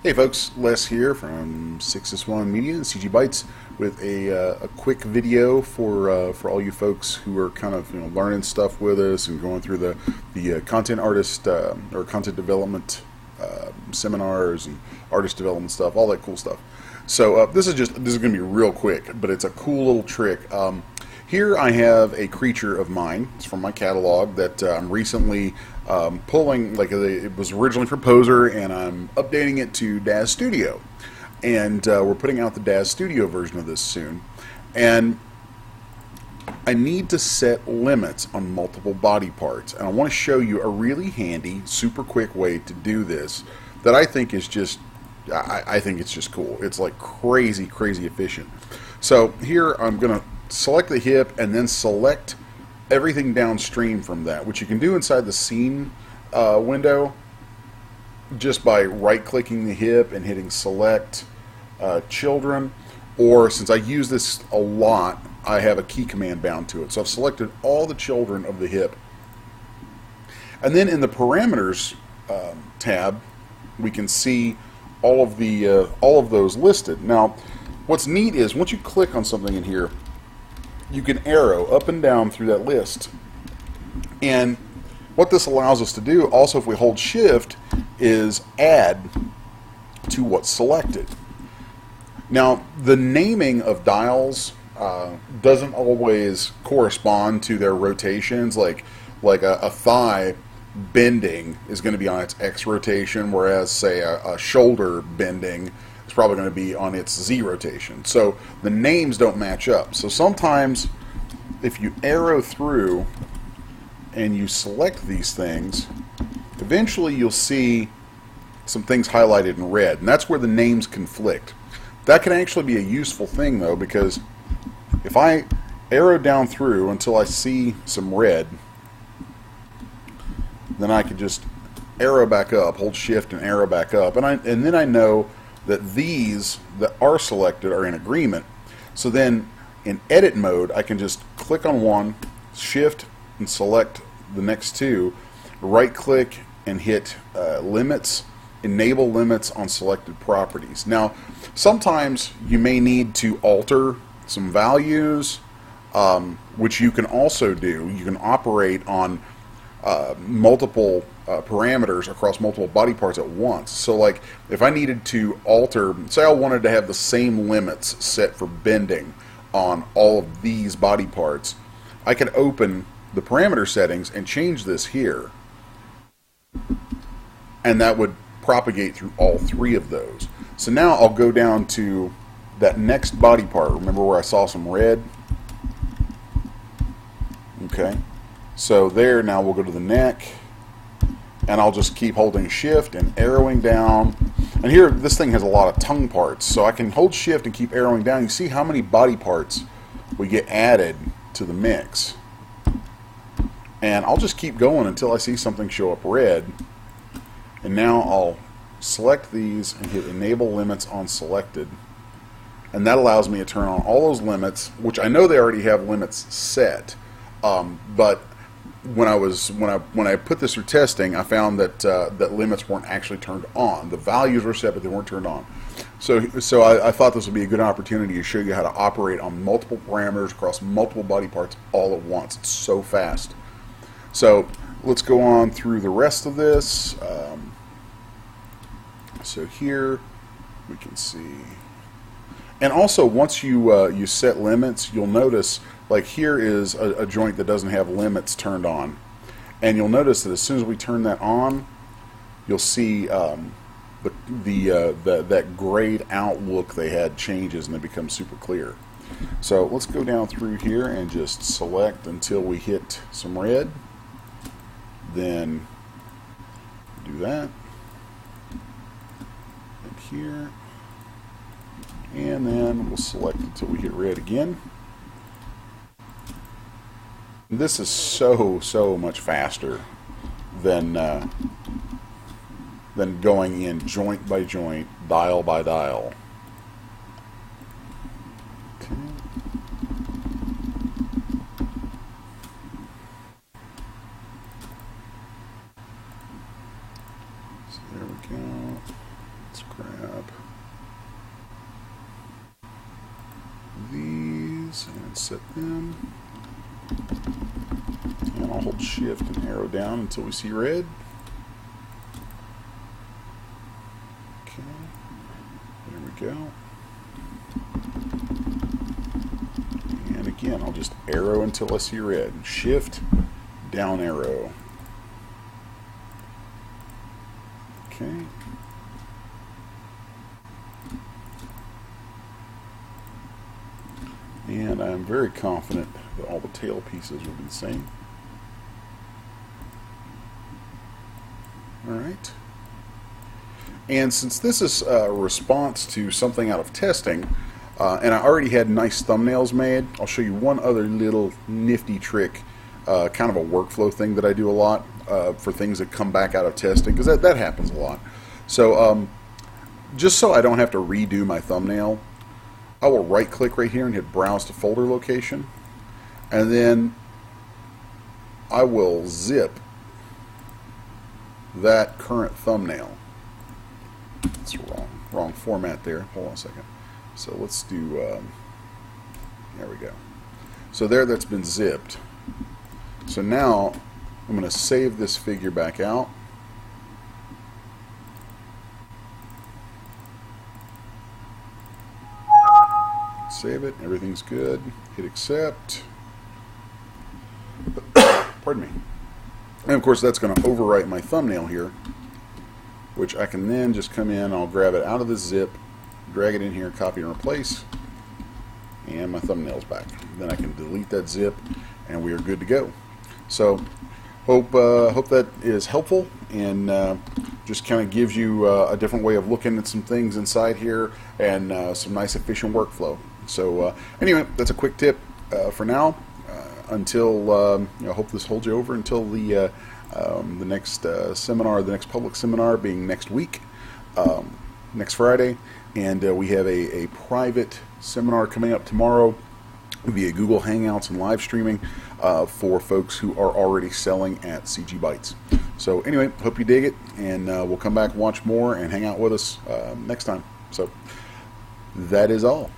Hey folks, Les here from 6S1 Media and CGBytes with a quick video for all you folks who are kind of learning stuff with us and going through the content artist or content development seminars and artist development stuff, all that cool stuff. So this is going to be real quick, but it's a cool little trick. Here I have a creature of mine. It's from my catalog that I'm recently pulling. Like it was originally for Poser, and I'm updating it to Daz Studio, and we're putting out the Daz Studio version of this soon. And I need to set limits on multiple body parts, and I want to show you a really handy, super quick way to do this that I think is just. I think it's just cool. It's like crazy efficient. So here I'm gonna select the hip and then select everything downstream from that, which you can do inside the scene window just by right-clicking the hip and hitting select children, or since I use this a lot, I have a key command bound to it. So I've selected all the children of the hip, and then in the parameters tab we can see all of those listed. Now what's neat is once you click on something in here, you can arrow up and down through that list. And what this allows us to do, also if we hold shift, is add to what's selected. Now the naming of dials doesn't always correspond to their rotations. Like a thigh bending is going to be on its X rotation, whereas say a shoulder bending is probably going to be on its Z rotation. So the names don't match up. So sometimes if you arrow through and you select these things, eventually you'll see some things highlighted in red, and that's where the names conflict. That can actually be a useful thing though, because if I arrow down through until I see some red, then I can just arrow back up, hold shift and arrow back up, and then I know that these that are selected are in agreement. So then in edit mode I can just click on one, shift and select the next two, right click and hit limits, enable limits on selected properties. Now sometimes you may need to alter some values, which you can also do. You can operate on multiple parameters across multiple body parts at once. So like if I needed to alter, say I wanted to have the same limits set for bending on all of these body parts, I could open the parameter settings and change this here, and that would propagate through all three of those. So now I'll go down to that next body part. Remember where I saw some red? Okay. So there, now we'll go to the neck, and I'll just keep holding shift and arrowing down. And here, this thing has a lot of tongue parts, so I can hold shift and keep arrowing down. You see how many body parts we get added to the mix. And I'll just keep going until I see something show up red. And now I'll select these and hit enable limits on selected. And that allows me to turn on all those limits, which I know they already have limits set. But when I put this through testing, I found that that limits weren't actually turned on. The values were set, but they weren't turned on. So I thought this would be a good opportunity to show you how to operate on multiple parameters across multiple body parts all at once. It's so fast. So let's go on through the rest of this. So here we can see, and also once you set limits, you'll notice. Like here is a joint that doesn't have limits turned on, and you'll notice that as soon as we turn that on, you'll see that grayed out look they had changes, and it becomes super clear. So let's go down through here and just select until we hit some red. Then do that, and here, and then we'll select until we hit red again. This is so much faster than going in joint by joint, dial by dial. Okay. So there we go. Let's grab set them. And I'll hold shift and arrow down until we see red. Okay, there we go. And again, I'll just arrow until I see red. Shift, down arrow. Okay. And I'm very confident that all the tail pieces will be the same. Alright. And since this is a response to something out of testing, and I already had nice thumbnails made, I'll show you one other little nifty trick, kind of a workflow thing that I do a lot for things that come back out of testing, because that happens a lot. So just so I don't have to redo my thumbnail, I will right click right here and hit browse to folder location, and then I will zip that current thumbnail. That's wrong format there. Hold on a second. So let's do, there we go. So there, that's been zipped. So now I'm going to save this figure back out. Save it, everything's good. Hit accept. Pardon me. And of course that's going to overwrite my thumbnail here, which I can then just come in, I'll grab it out of the zip, drag it in here, copy and replace, and my thumbnail's back. Then I can delete that zip and we are good to go. So hope that is helpful and just kind of gives you a different way of looking at some things inside here and some nice efficient workflow. So anyway, that's a quick tip for now. Until I hope this holds you over until the next seminar, the next public seminar being next week, next Friday, and we have a private seminar coming up tomorrow via Google Hangouts and live streaming for folks who are already selling at CGBytes. So anyway, hope you dig it, and we'll come back, watch more, and hang out with us next time. So that is all.